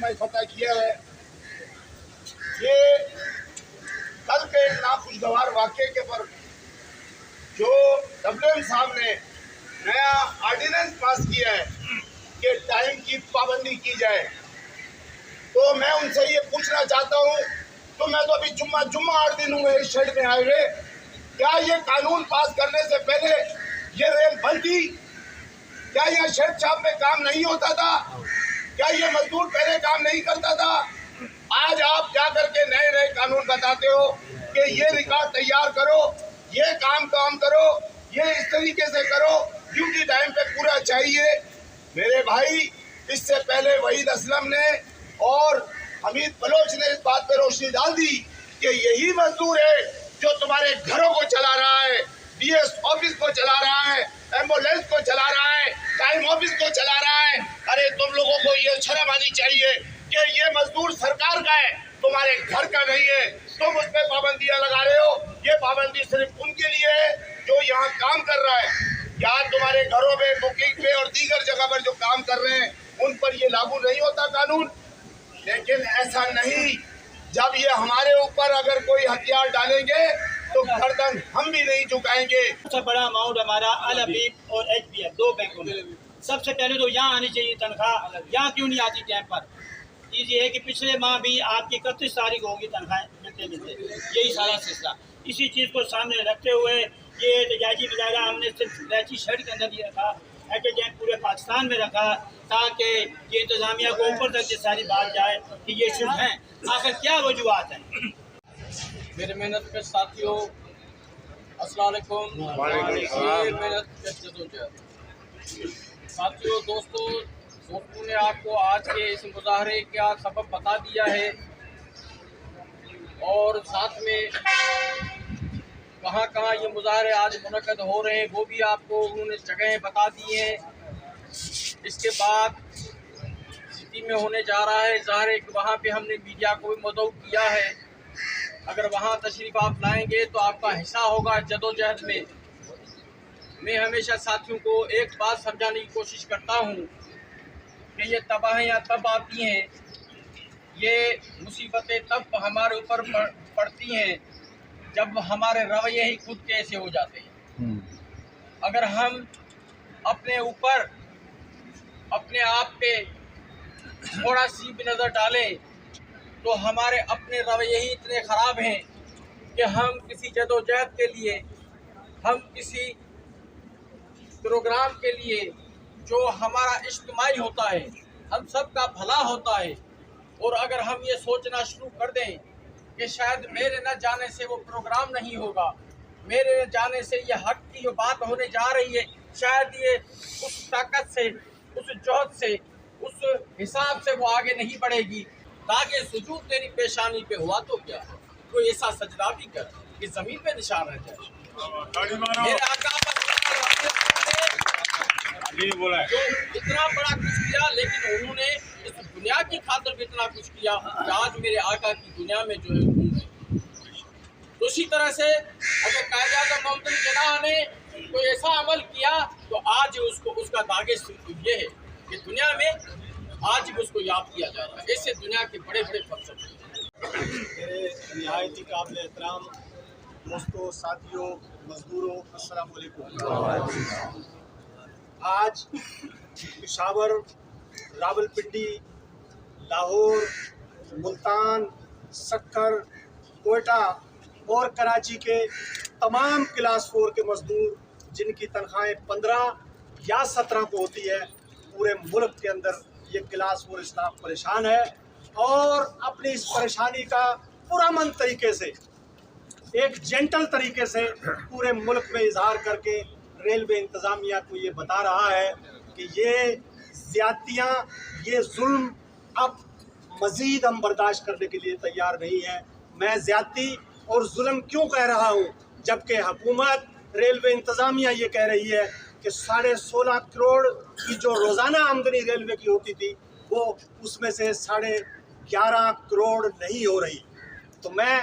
का इकट्ठा किया है। ये कल के नाखुशगवार वाक़े के पर जो WM साहब ने नया ऑर्डिनेंस पास किया है कि टाइम की पाबंदी की जाए, तो मैं उनसे ये पूछना चाहता हूँ, तो मैं तो अभी जुम्मा 8 दिन हुए इस शेड में आए हुए, क्या ये कानून पास करने से पहले ये रेल बंद थी? क्या यहाँ शेड छाप में काम नहीं होता था? क्या ये मजदूर पहले काम नहीं करता था? आज आप जा करके नए नए कानून बताते हो कि ये रिकॉर्ड तैयार करो, ये काम करो, ये इस तरीके से करो, ड्यूटी टाइम पे पूरा चाहिए। मेरे भाई, इससे पहले वहीद असलम ने और हमीद बलोच ने इस बात पे रोशनी डाल दी कि यही मजदूर है जो तुम्हारे घरों को चला रहा है, DS ऑफिस को चला रहा है, एम्बुलेंस को चला रहा है, टाइम ऑफिस को चला रहा है। अरे तुम लोगों को ये शर्म आनी चाहिए कि ये मजदूर सरकार का है, तुम्हारे घर का नहीं है। तुम उस पर पाबंदियां लगा रहे हो। ये पाबंदी सिर्फ उनके लिए है जो यहाँ काम कर रहा है। क्या तुम्हारे घरों में, बुकिंग पे और दीगर जगह पर जो काम कर रहे हैं उन पर ये लागू नहीं होता कानून? लेकिन ऐसा नहीं, जब ये हमारे ऊपर अगर कोई हथियार डालेंगे तो गर्दन हम भी नहीं झुकाएंगे। सबसे बड़ा अमाउंट हमारा अल हबीब और HBF 2 बैंकों में। सबसे पहले तो यहाँ आनी चाहिए तनख्वाह, यहाँ क्यों नहीं आती टाइम पर? चीज़ ये है कि पिछले माह भी आपकी 31 तारीख होगी तनख्वाह मिलते, यही सारा सिलसिला। इसी चीज़ को सामने रखते हुए ये एहतजाजी मुजाहरा हमने सिर्फ रैची शहर के अंदर नहीं रखा, एहतजाज पूरे पाकिस्तान में रखा, ताकि ये इंतज़ामिया को ऊपर तक ये सारी बात जाए कि ये शुभ हैं, आखिर क्या वजूहत हैं। मेरे मेहनत के साथियों, अस्सलाम वालेकुम। मेहनत के जदोजहद साथियों, दोस्तों ने आपको आज के इस मुजाहरे का सबब बता दिया है और साथ में कहाँ कहाँ ये मुजाहरे आज मुनक़द हो रहे हैं वो भी आपको उन्होंने जगहें बता दी हैं। इसके बाद सिटी में होने जा रहा है ज़ाहिर है कि वहाँ पे हमने मीडिया को भी मदऊ किया है। अगर वहाँ तशरीफ आप लाएंगे तो आपका हिस्सा होगा जदोजहद में। मैं हमेशा साथियों को एक बात समझाने की कोशिश करता हूँ कि ये तबाहियाँ तब आती हैं, ये मुसीबतें तब हमारे ऊपर पड़ती हैं जब हमारे रवैये ही खुद के ऐसे हो जाते हैं। अगर हम अपने ऊपर, अपने आप पे थोड़ा सी भी नज़र डालें तो हमारे अपने रवैये ही इतने ख़राब हैं कि हम किसी जदोजहद के लिए, हम किसी प्रोग्राम के लिए जो हमारा इज्तिमाई होता है, हम सब का भला होता है, और अगर हम ये सोचना शुरू कर दें कि शायद मेरे न जाने से वो प्रोग्राम नहीं होगा, मेरे न जाने से ये हक की जो बात होने जा रही है, शायद ये उस ताकत से, उस जोहद से, उस हिसाब से वो आगे नहीं बढ़ेगी। ताकि सुजूद तेरी पेशानी पे हुआ तो क्या, कोई ऐसा सजदा भी कर कि ज़मीन पे निशान रह जाए। मेरे आका बोला जो इतना बड़ा कुछ किया, लेकिन उन्होंने इस दुनिया की खातिर भी इतना कुछ किया कि आज मेरे आका की दुनिया में जो है। तो उसी तरह से अगर कायद-ए-आज़म मोहम्मद जनाह ने कोई ऐसा अमल किया तो आज उसको, उसका दागे ये है कि दुनिया में आज भी उसको याद किया जा रहा है। ऐसे दुनिया के बड़े बड़े फलसफे। मेरे निहायती काबिल एहतराम दोस्तों, साथियों, मजदूरों, अस्सलाम वालेकुम। आज पेशावर, रावलपिंडी, लाहौर, मुल्तान, सक्कर, कोयटा और कराची के तमाम क्लास 4 के मजदूर जिनकी तनख्वाहें 15 या 17 को होती है, पूरे मुल्क के अंदर ये क्लास 4 स्टाफ परेशान है और अपनी इस परेशानी का पुरअमन तरीके से, एक जेंटल तरीके से पूरे मुल्क में इजहार करके रेलवे इंतज़ामिया को ये बता रहा है कि ये ज़्यादतियाँ, ये जुल्म अब मज़ीद हम बर्दाश्त करने के लिए तैयार नहीं है। मैं ज़्यादती और जुल्म क्यों कह रहा हूँ, जबकि हुकूमत, रेलवे इंतज़ामिया ये कह रही है कि 16.5 करोड़ की जो रोज़ाना आमदनी रेलवे की होती थी वो उसमें से 11.5 करोड़ नहीं हो रही। तो मैं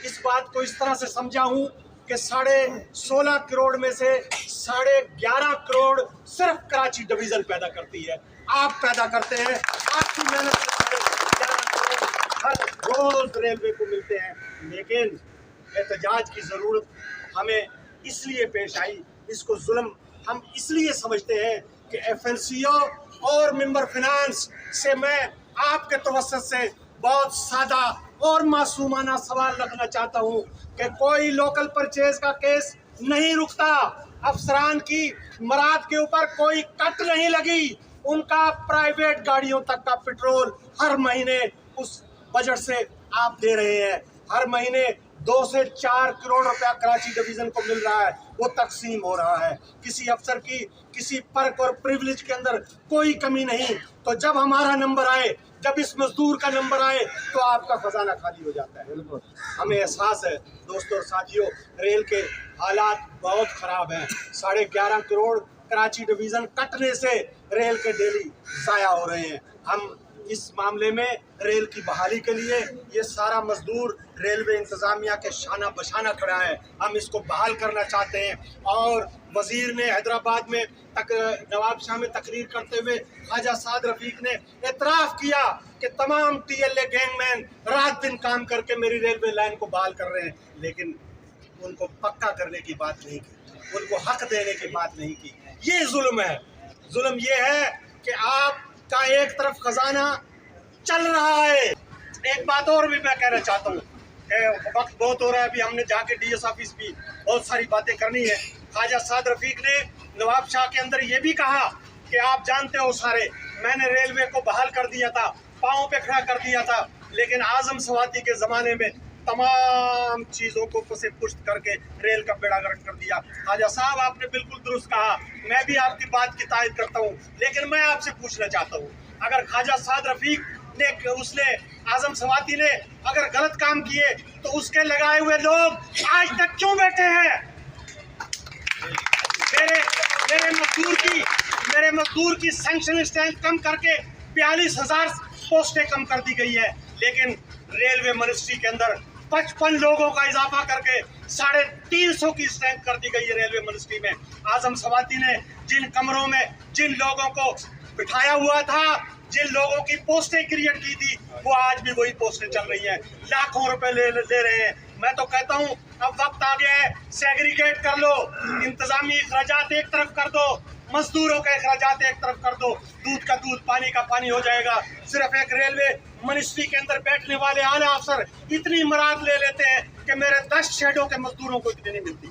इस बात को इस तरह से समझा हूँ कि 16.5 करोड़ में से 11.5 करोड़ सिर्फ कराची डिवीज़न पैदा करती है। आप पैदा करते हैं, आपकी मेहनत से हर रोज रेलवे को मिलते हैं, लेकिन एहतजाज की ज़रूरत हमें इसलिए पेश आई, इसको जुल्म हम इसलिए समझते हैं कि FNCO और मेंबर फिनांस से मैं आपके तवज्जुह से बहुत सादा और मासूमाना सवाल रखना चाहता हूँ कि कोई लोकल परचेज का केस नहीं रुकता, अफसरान की मराद के ऊपर कोई कट नहीं लगी, उनका प्राइवेट गाड़ियों तक का पेट्रोल हर महीने उस बजट से आप दे रहे हैं। हर महीने 2 से 4 करोड़ रुपया कराची डिवीजन को मिल रहा है, वो तकसीम हो रहा है। किसी अफसर की किसी पर्क और प्रिविलेज के अंदर कोई कमी नहीं। तो जब हमारा नंबर आए, जब इस मजदूर का नंबर आए, तो आपका खजाना खाली हो जाता है। हमें एहसास है दोस्तों और साथियों, रेल के हालात बहुत ख़राब हैं। 11.5 करोड़ कराची डिवीज़न कटने से रेल के डेली ज़ाया हो रहे हैं। हम इस मामले में रेल की बहाली के लिए ये सारा मजदूर रेलवे इंतज़ामिया के शाना बशाना खड़ा है, हम इसको बहाल करना चाहते हैं। और वज़ीर ने हैदराबाद में नवाबशाह में तकरीर करते हुए ख्वाजा साद रफ़ीक ने एतराफ़ किया कि तमाम TLA गैंगमैन रात दिन काम करके मेरी रेलवे लाइन को बहाल कर रहे हैं, लेकिन उनको पक्का करने की बात नहीं की, उनको हक देने की बात नहीं की। ये जुल्म है। जुल्म ये है कि आपका एक तरफ खजाना चल रहा है। एक बात और भी मैं कहना चाहता हूँ कि वक्त बहुत हो रहा है, अभी हमने जाके DS ऑफिस भी बहुत सारी बातें करनी है। ख्वाजा साद रफ़ीक ने नवाब शाह के अंदर ये भी कहा कि आप जानते हो सारे, मैंने रेलवे को बहाल कर दिया था, पाँव पे खड़ा कर दिया था, लेकिन आजम सवाती के ज़माने में तमाम चीज़ों को पुसे पुष्ट करके रेल का बेड़ा गर्क कर दिया। ख्वाजा साहब आपने बिल्कुल दुरुस्त कहा, मैं भी आपकी बात की तायद करता हूँ, लेकिन मैं आपसे पूछना चाहता हूँ, अगर ख्वाजा साद रफ़ीक ने उसने आजम सवाती ने अगर गलत काम किए तो उसके लगाए हुए लोग आज तक क्यों बैठे हैं? मेरे मजदूर की सैंक्शन स्ट्रेंथ कम करके 42,000 पोस्टें कम कर दी गई है, लेकिन रेलवे मिनिस्ट्री के अंदर 55 लोगों का इजाफा करके 350 की स्ट्रेंथ कर दी गई है रेलवे मिनिस्ट्री में। आजम सवाती ने जिन कमरों में जिन लोगों को बिठाया हुआ था, जिन लोगों की पोस्टें क्रिएट की थी, वो आज भी वही पोस्टें चल रही हैं, लाखों रुपए ले रहे हैं। मैं तो कहता हूँ अब वक्त आ गया है, सेग्रीगेट कर लो, इंतजामी अखराजात एक तरफ कर दो, मजदूरों के अखराजात एक तरफ कर दो, दूध का दूध पानी का पानी हो जाएगा। सिर्फ एक रेलवे मिनिस्ट्री के अंदर बैठने वाले आला अफसर इतनी मराद ले लेते हैं कि मेरे 10 शेडों के मजदूरों को इतनी नहीं मिलती।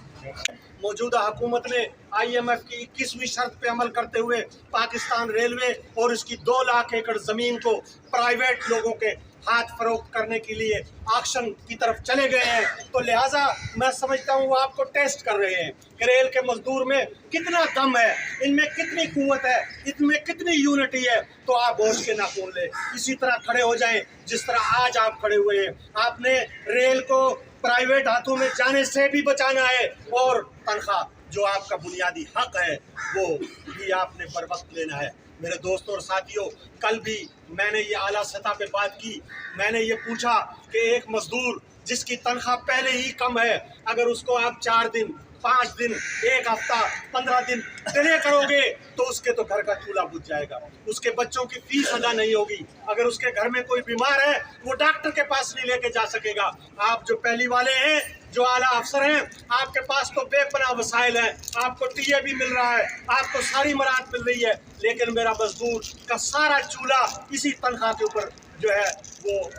मौजूदा हुकूमत ने IMF की 21वीं शर्त पे अमल करते हुए पाकिस्तान रेलवे और इसकी 2 लाख एकड़ ज़मीन को प्राइवेट लोगों के हाथ फरोख्त करने के लिए ऑक्शन की तरफ चले गए हैं। तो लिहाजा मैं समझता हूँ वो आपको टेस्ट कर रहे हैं कि रेल के मजदूर में कितना दम है, इनमें कितनी कुव्वत है, इनमें कितनी यूनिटी है। तो आप होश के नाखून ले, इसी तरह खड़े हो जाएं जिस तरह आज आप खड़े हुए हैं। आपने रेल को प्राइवेट हाथों में जाने से भी बचाना है, और तनख्वाह जो आपका बुनियादी हक है वो भी आपने बर वक्त लेना है। मेरे दोस्तों और साथियों, कल भी मैंने ये आला सतह पे बात की, मैंने ये पूछा कि एक मजदूर जिसकी तनख्वाह पहले ही कम है, अगर उसको आप 4 दिन 5 दिन 1 हफ्ता 15 दिन डिले करोगे तो उसके तो घर का चूल्हा बुझ जाएगा, उसके बच्चों की फीस अदा नहीं होगी, अगर उसके घर में कोई बीमार है वो डॉक्टर के पास नहीं लेके जा सकेगा। आप जो पहली वाले हैं, जो आला अफसर हैं, आपके पास तो बेपनाह वसाइल हैं, आपको टीए भी मिल रहा है, आपको सारी मराहत मिल रही है, लेकिन मेरा मजदूर का सारा चूल्हा इसी तनख्वाह के ऊपर जो है वो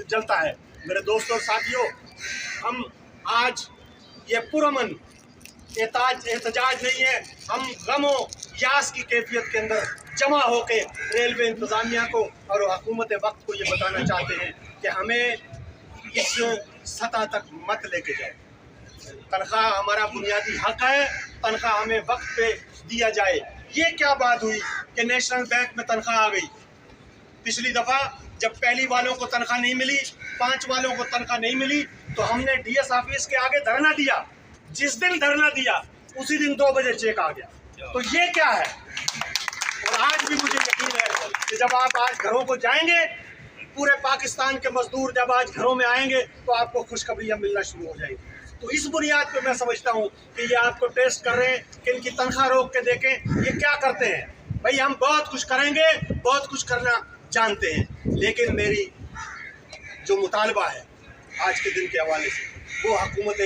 जलता है। मेरे दोस्तों और साथियों, हम आज ये पुरअमन एहतजाज नहीं है, हम गमो यास की कैफियत के अंदर जमा होके रेलवे इंतज़ामिया को और हुकूमत वक्त को ये बताना चाहते हैं कि हमें इस सतह तक मत लेके जाए। तनख्वाह हमारा बुनियादी हक है, तनख्वाह हमें वक्त पे दिया जाए। ये क्या बात हुई कि नेशनल बैंक में तनख्वाह आ गई? पिछली दफ़ा जब पहली वालों को तनख्वाह नहीं मिली, 5 वालों को तनख्वाह नहीं मिली, तो हमने DS ऑफिस के आगे धरना दिया। जिस दिन धरना दिया उसी दिन 2 बजे चेक आ गया। तो ये क्या है? और आज भी मुझे यकीन है कि जब आप आज घरों को जाएंगे, पूरे पाकिस्तान के मजदूर जब आज घरों में आएंगे तो आपको खुशखबरियाँ मिलना शुरू हो जाएंगी। तो इस बुनियाद पे मैं समझता हूँ कि ये आपको टेस्ट कर रहे हैं कि इनकी तनख्वाह रोक के देखें ये क्या करते हैं। भाई हम बहुत कुछ करेंगे, बहुत कुछ करना जानते हैं, लेकिन मेरी जो मुतालबा है आज के दिन के हवाले से वो हुकूमत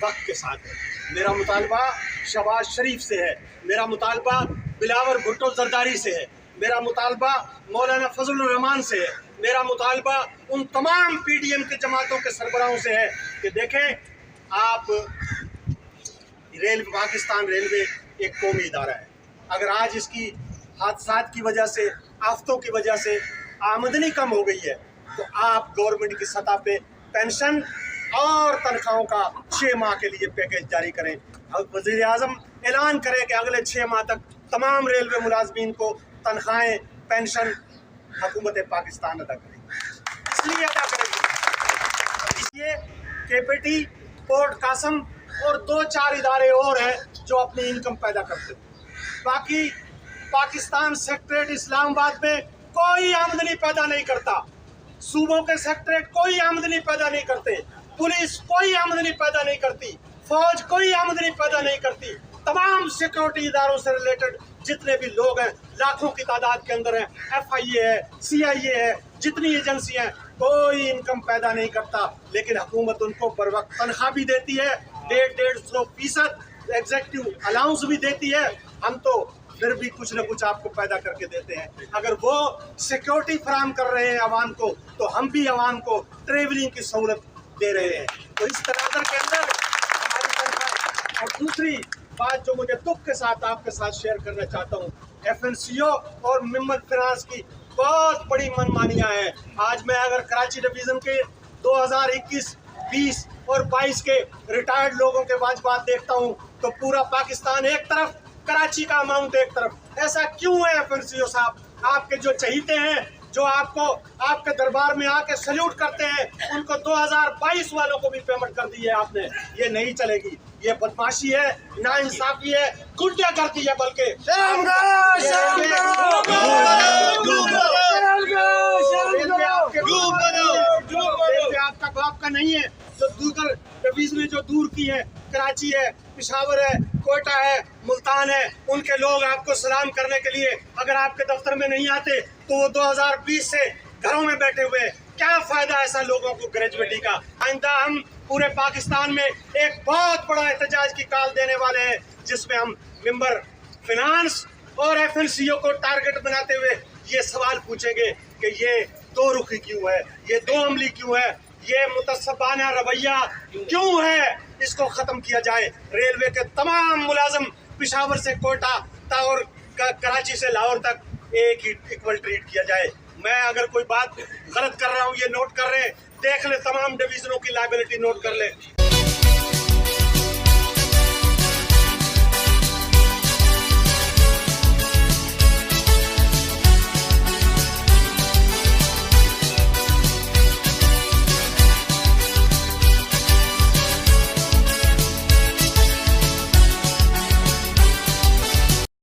वक्त के साथ है। मेरा मुतालबा शहबाज शरीफ से है, मेरा मुतालबा बिलावर भुट्टो जरदारी से है, मेरा मुतालबा मौलाना फजलुर रहमान से है, मेरा मुतालबा उन तमाम PDM के जमातों के सरबराहों से है कि देखें, आप पाकिस्तान रेलवे एक कौमी इदारा है। अगर आज इसकी हादसात की वजह से, आफतों की वजह से आमदनी कम हो गई है तो आप गवर्नमेंट की सतह पे पेंशन और तनख्वाहों का 6 माह के लिए पैकेज जारी करें। वज़ीर आज़म ऐलान करें कि अगले 6 माह तक तमाम रेलवे मुलाजमीन को तनख्वाहें, पेंशन हुकूमत पाकिस्तान अदा करेगी, इसलिए अदा करेगी। इसलिए KPT, पोर्ट कासम और 2-4 इदारे और हैं जो अपनी इनकम पैदा करते हैं। बाकी पाकिस्तान सेक्रेटरीट इस्लामाबाद में कोई आमदनी पैदा नहीं करता, सूबों के सेक्रेटरीट कोई आमदनी पैदा नहीं करते, पुलिस कोई आमदनी पैदा नहीं करती, फौज कोई आमदनी पैदा नहीं करती। तमाम सिक्योरिटी इदारों से रिलेटेड जितने भी लोग हैं लाखों की तादाद के अंदर हैं, FIA है, CIA है, जितनी एजेंसी हैं, कोई इनकम पैदा नहीं करता, लेकिन हुकूमत उनको बर वक्त तनख्वाह भी देती है, 1.5% एग्जेक्टिव अलाउंस भी देती है। हम तो फिर भी कुछ न कुछ आपको पैदा करके देते हैं। अगर वो सिक्योरिटी फराहम कर रहे हैं आवाम को, तो हम भी आवाम को ट्रेवलिंग की सहूलत दे रहे हैं। तो इस तनाज़ुर के अंदर हमारी तनख्वाह। और दूसरी बात जो मुझे दुख के साथ आपके साथ शेयर करना चाहता हूँ, FNCO और मिम्मत फिनांस की बहुत बड़ी मनमानियाँ हैं। आज मैं अगर कराची डिवीज़न के 2021, 20 और 22 के रिटायर्ड लोगों के बात देखता हूँ तो पूरा पाकिस्तान एक तरफ, कराची का अमाउंट एक तरफ। ऐसा क्यों है FNCO साहब? आपके जो चहीते हैं, जो आपको आपके दरबार में आके सल्यूट करते हैं, उनको 2022 वालों को भी पेमेंट कर दी है आपने। ये नहीं चलेगी, ये बदमाशी है, नाइंसाफी है, गुंडागर्दी है। बल्कि आपका बाप का नहीं है। जो दूसर डिवीजन जो दूर की है, कराची है, पिशावर है, कोयटा है, मुल्तान है, उनके लोग आपको सलाम करने के लिए अगर आपके दफ्तर में नहीं आते तो वो 2020 से घरों में बैठे हुए। क्या फायदा ऐसा लोगों को ग्रेजुएटी का? आइंदा हम पूरे पाकिस्तान में एक बहुत बड़ा एहतजाज की काल देने वाले हैं, जिसमें हम मेंबर फिनांस और FNCO को टारगेट बनाते हुए ये सवाल पूछेंगे कि ये दो रुखी क्यों है, ये दो अमली क्यों है, ये मुतसबाना रवैया क्यों है? इसको खत्म किया जाए। रेलवे के तमाम मुलाजम पिशावर से कोयटा और कराची से लाहौर तक एक ही इक्वल ट्रीट किया जाए। मैं अगर कोई बात गलत कर रहा हूँ, ये नोट कर रहे हैं, देख ले, तमाम डिवीजनों की लायबिलिटी नोट कर ले।